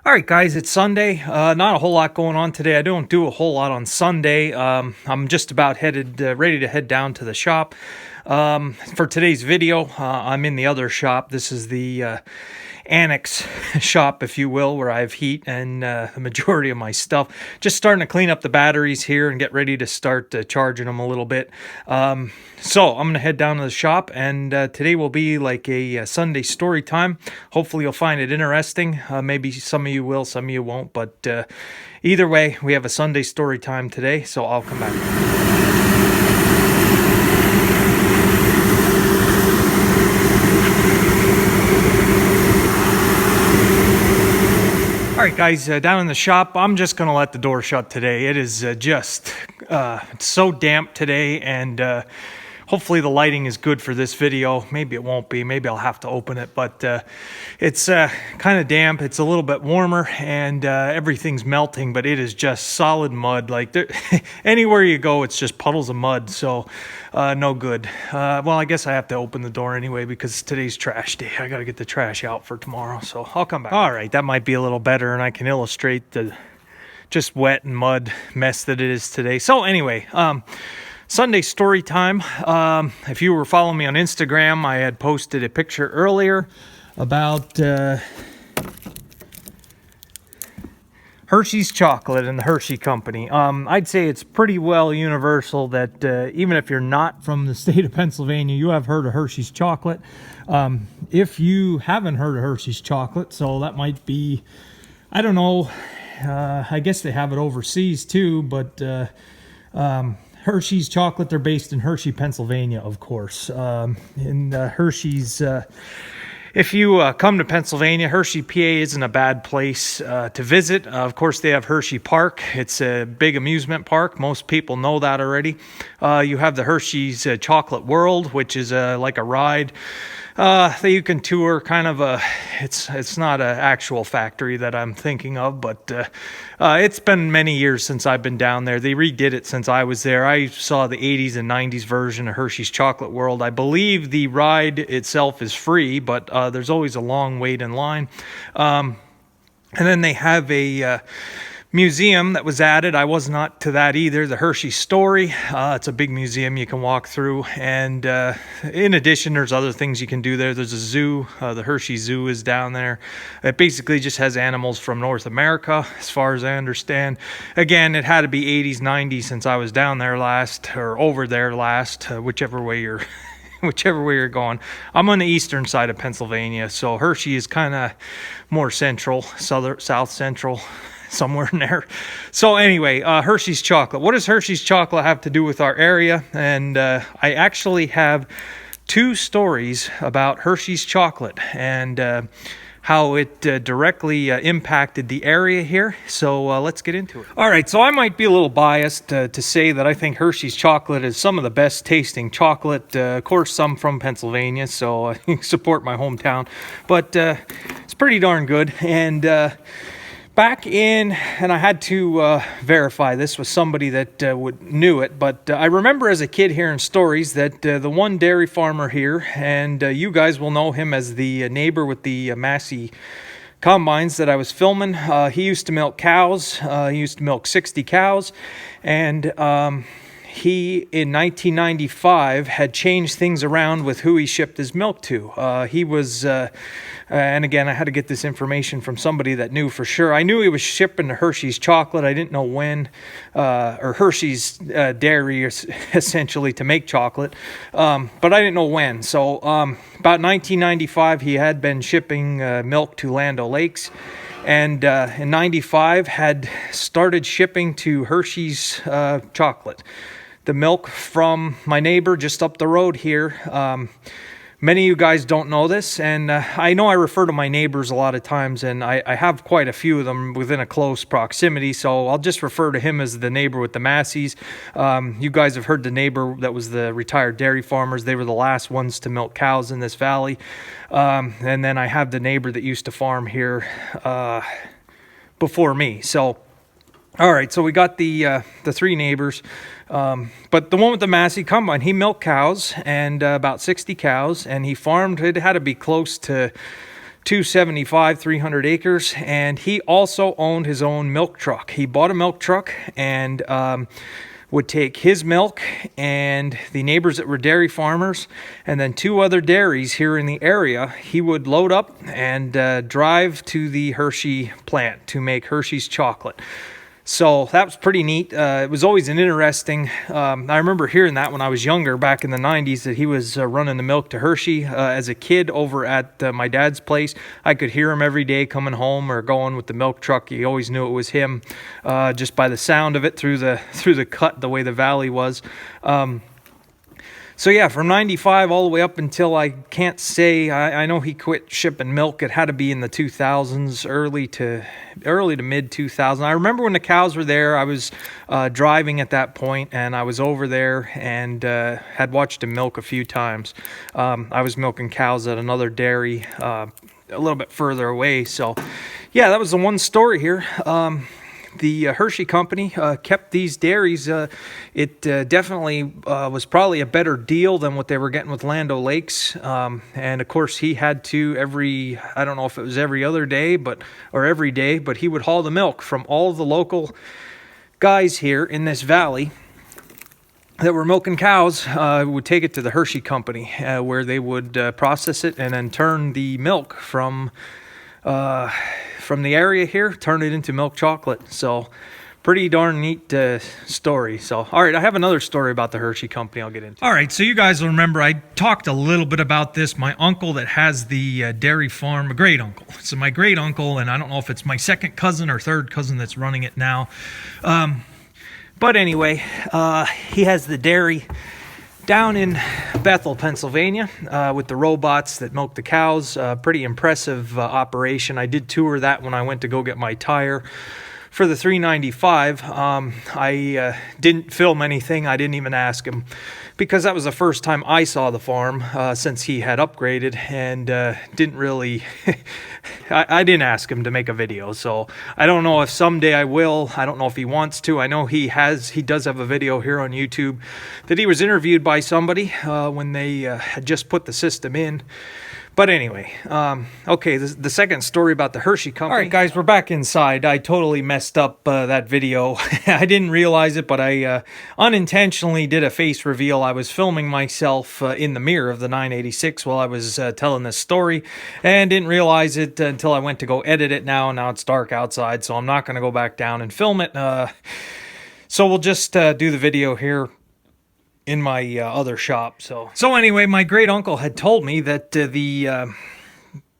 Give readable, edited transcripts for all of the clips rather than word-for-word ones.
All right, guys, it's Sunday. Not a whole lot going on today. I don't do a whole lot on Sunday. I'm just about ready to head down to the shop. For today's video, I'm in the other shop. This is the annex shop, if you will, where I have heat and the majority of my stuff. Just starting to clean up the batteries here and get ready to start charging them a little bit. So I'm going to head down to the shop, and today will be like a Sunday story time. Hopefully you'll find it interesting. Maybe some of you will, some of you won't, but either way, we have a Sunday story time today, so I'll come back. All right, guys, down in the shop, I'm just going to let the door shut today. It is it's so damp today, and hopefully the lighting is good for this video. Maybe it won't be. Maybe I'll have to open it, but it's kind of damp. It's a little bit warmer, and everything's melting, but it is just solid mud. Like anywhere you go, it's just puddles of mud, so no good. Well, I guess I have to open the door anyway because today's trash day. I got to get the trash out for tomorrow, so I'll come back. All right, that might be a little better, and I can illustrate the just wet and mud mess that it is today. So anyway, Sunday story time. If you were following me on Instagram, I had posted a picture earlier about Hershey's chocolate and the Hershey Company. I'd say it's pretty well universal that even if you're not from the state of Pennsylvania, you have heard of Hershey's chocolate. If you haven't heard of Hershey's chocolate, so that might be, I don't know, I guess they have it overseas too, but Hershey's chocolate, they're based in Hershey, Pennsylvania, of course. Hershey's, if you come to Pennsylvania, Hershey, PA isn't a bad place to visit. Of course, they have Hershey Park. It's a big amusement park. Most people know that already. You have the Hershey's Chocolate World, which is like a ride that you can tour. Kind of it's not an actual factory that I'm thinking of, but it's been many years since I've been down there. They redid it since I was there. I saw the 80s and 90s version of Hershey's Chocolate World. I believe the ride itself is free, but there's always a long wait in line. And then they have a museum that was added. I was not to that either. The Hershey Story. It's a big museum you can walk through, and in addition, there's other things you can do there. There's a zoo. The Hershey Zoo is down there. It basically just has animals from North America, as far as I understand. Again, it had to be 80s, 90s since I was down there last, or over there last, whichever way you're going. I'm on the eastern side of Pennsylvania, so Hershey is kind of more central, south central, somewhere in there. So anyway, Hershey's chocolate. What does Hershey's chocolate have to do with our area? And I actually have two stories about Hershey's chocolate and how it directly impacted the area here. So let's get into it. All right, so I might be a little biased to say that I think Hershey's chocolate is some of the best tasting chocolate. Of course, I'm from Pennsylvania, so I support my hometown. But it's pretty darn good. And back in, and I had to verify this with somebody that knew it, but I remember as a kid hearing stories that the one dairy farmer here, and you guys will know him as the neighbor with the Massey combines that I was filming. He used to milk cows. He used to milk 60 cows, and he, in 1995, had changed things around with who he shipped his milk to. He was, and again, I had to get this information from somebody that knew for sure. I knew he was shipping to Hershey's chocolate. I didn't know when, or Hershey's dairy, essentially, to make chocolate. But I didn't know when. So about 1995, he had been shipping milk to Land O'Lakes. And in 95, had started shipping to Hershey's chocolate. The milk from my neighbor just up the road here. Many of you guys don't know this, and I know I refer to my neighbors a lot of times, and I have quite a few of them within a close proximity, so I'll just refer to him as the neighbor with the Masseys. You guys have heard the neighbor that was the retired dairy farmers. They were the last ones to milk cows in this valley. And then I have the neighbor that used to farm here before me. So, all right, so we got the three neighbors. But the one with the Massey combine, he milked cows, and about 60 cows, and he farmed. It had to be close to 275, 300 acres, and he also owned his own milk truck. He bought a milk truck and would take his milk and the neighbors that were dairy farmers and then 2 other dairies here in the area. He would load up and drive to the Hershey plant to make Hershey's chocolate. So that was pretty neat. It was always an interesting, I remember hearing that when I was younger, back in the 90s, that he was running the milk to Hershey. As a kid over at my dad's place, I could hear him every day coming home or going with the milk truck. You always knew it was him, just by the sound of it through the cut, the way the valley was. So yeah, from 95 all the way up until, I can't say, I know he quit shipping milk. It had to be in the 2000s, early to mid 2000s. I remember when the cows were there, I was driving at that point, and I was over there and had watched him milk a few times. I was milking cows at another dairy a little bit further away. So yeah, that was the one story here. The Hershey Company kept these dairies. It definitely was probably a better deal than what they were getting with Land O'Lakes. And of course, he had to I don't know if it was every other day, or every day, but he would haul the milk from all of the local guys here in this valley that were milking cows. Would take it to the Hershey Company, where they would process it and then turn the milk from the area here, turn it into milk chocolate. So pretty darn neat story. So, all right, I have another story about the Hershey Company I'll get into. All right, so you guys will remember I talked a little bit about this. My uncle that has the dairy farm, a great uncle. So my great uncle, and I don't know if it's my second cousin or third cousin that's running it now. But anyway, he has the dairy down in Bethel, Pennsylvania, with the robots that milk the cows. Pretty impressive operation. I did tour that when I went to go get my tire for the 395. I didn't film anything. I didn't even ask him, because that was the first time I saw the farm since he had upgraded, and didn't really I didn't ask him to make a video. So I don't know if someday I will. I don't know if he wants to. I know he does have a video here on YouTube that he was interviewed by somebody when they had just put the system in. But anyway, okay, the second story about the Hershey Company. All right, guys, we're back inside. I totally messed up that video. I didn't realize it, but I unintentionally did a face reveal. I was filming myself in the mirror of the 986 while I was telling this story, and didn't realize it until I went to go edit it now. Now it's dark outside, so I'm not going to go back down and film it. So we'll just do the video here in my other shop. So anyway, my great uncle had told me that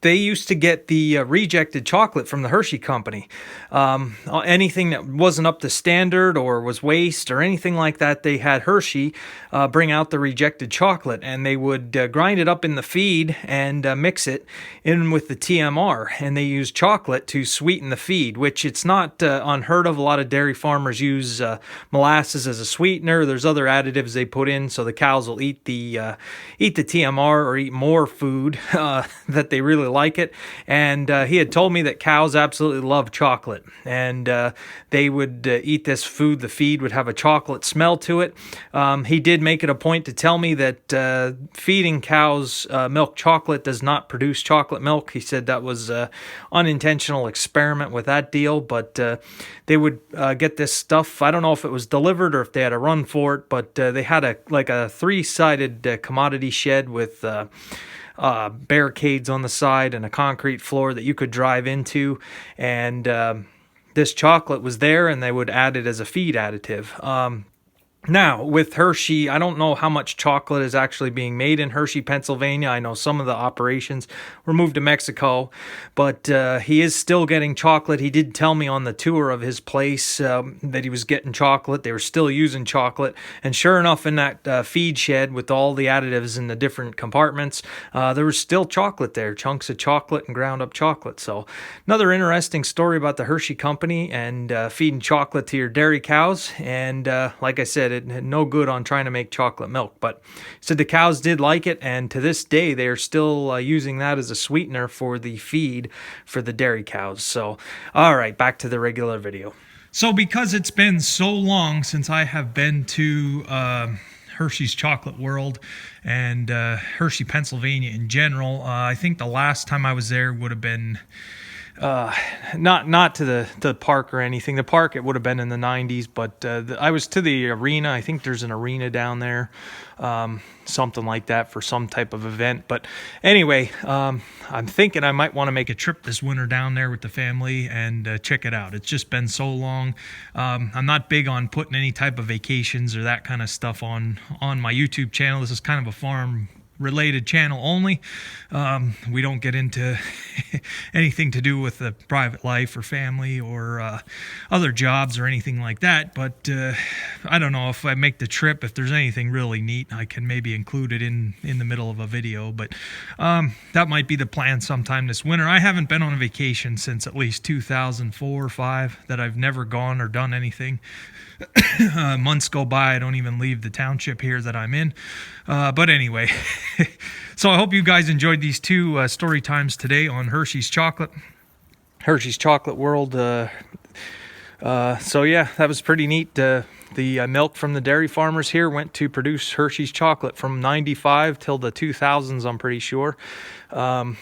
they used to get the rejected chocolate from the Hershey Company. Anything that wasn't up to standard or was waste or anything like that, they had Hershey bring out the rejected chocolate, and they would grind it up in the feed and mix it in with the TMR, and they use chocolate to sweeten the feed, which it's not unheard of. A lot of dairy farmers use molasses as a sweetener. There's other additives they put in so the cows will eat the TMR or eat more food that they really like it. And he had told me that cows absolutely love chocolate, and they would eat this food. The feed would have a chocolate smell to it. He did make it a point to tell me that feeding cows milk chocolate does not produce chocolate milk. He said that was an unintentional experiment with that deal, but they would get this stuff. I don't know if it was delivered or if they had a run for it, but they had a 3-sided commodity shed with barricades on the side and a concrete floor that you could drive into, and this chocolate was there, and they would add it as a feed additive. Now, with Hershey, I don't know how much chocolate is actually being made in Hershey, Pennsylvania. I know some of the operations were moved to Mexico, but he is still getting chocolate. He did tell me on the tour of his place that he was getting chocolate. They were still using chocolate, and sure enough, in that feed shed with all the additives in the different compartments, there was still chocolate there, chunks of chocolate and ground up chocolate. So another interesting story about the Hershey Company and feeding chocolate to your dairy cows. And like I said, it had no good on trying to make chocolate milk, but said the cows did like it, and to this day they're still using that as a sweetener for the feed for the dairy cows. So all right, back to the regular video. So because it's been so long since I have been to Hershey's Chocolate World and Hershey, Pennsylvania in general. I think the last time I was there would have been not to the park or anything. The park, it would have been in the 90s, but I was to the arena. I think there's an arena down there, something like that, for some type of event. But anyway, I'm thinking I might want to make a trip this winter down there with the family and check it out. It's just been so long. I'm not big on putting any type of vacations or that kind of stuff on my YouTube channel. This is kind of a farm related channel only. We don't get into anything to do with the private life or family or other jobs or anything like that. But I don't know if I make the trip, if there's anything really neat, I can maybe include it in the middle of a video. But that might be the plan sometime this winter. I haven't been on a vacation since at least 2004 or 5 that I've never gone or done anything. Months go by, I don't even leave the township here that I'm in. But anyway, so I hope you guys enjoyed these two story times today on Hershey's Chocolate World. So yeah, that was pretty neat. The milk from the dairy farmers here went to produce Hershey's chocolate from 95 till the 2000s, I'm pretty sure. And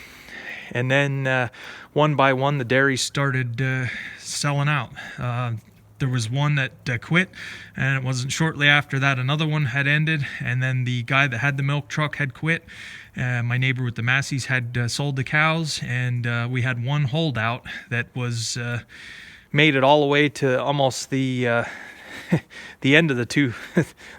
then one by one, the dairies started selling out. There was one that quit, and it wasn't shortly after that another one had ended, and then the guy that had the milk truck had quit. My neighbor with the Masseys had sold the cows, and we had one holdout that was made it all the way to almost the the end of the two,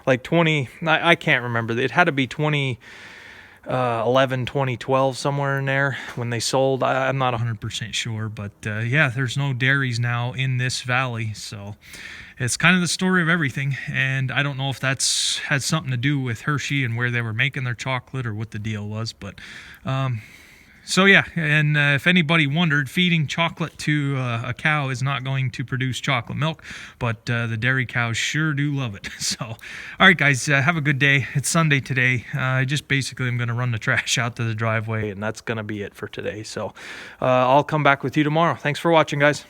like 20, I can't remember. It had to be 2011, 2012, somewhere in there when they sold. I'm not 100% sure, but yeah, there's no dairies now in this valley, so it's kind of the story of everything. And I don't know if that's had something to do with Hershey and where they were making their chocolate or what the deal was, but so yeah, and if anybody wondered, feeding chocolate to a cow is not going to produce chocolate milk, but the dairy cows sure do love it. So, all right, guys, have a good day. It's Sunday today. I just basically am going to run the trash out to the driveway, and that's going to be it for today. So I'll come back with you tomorrow. Thanks for watching, guys.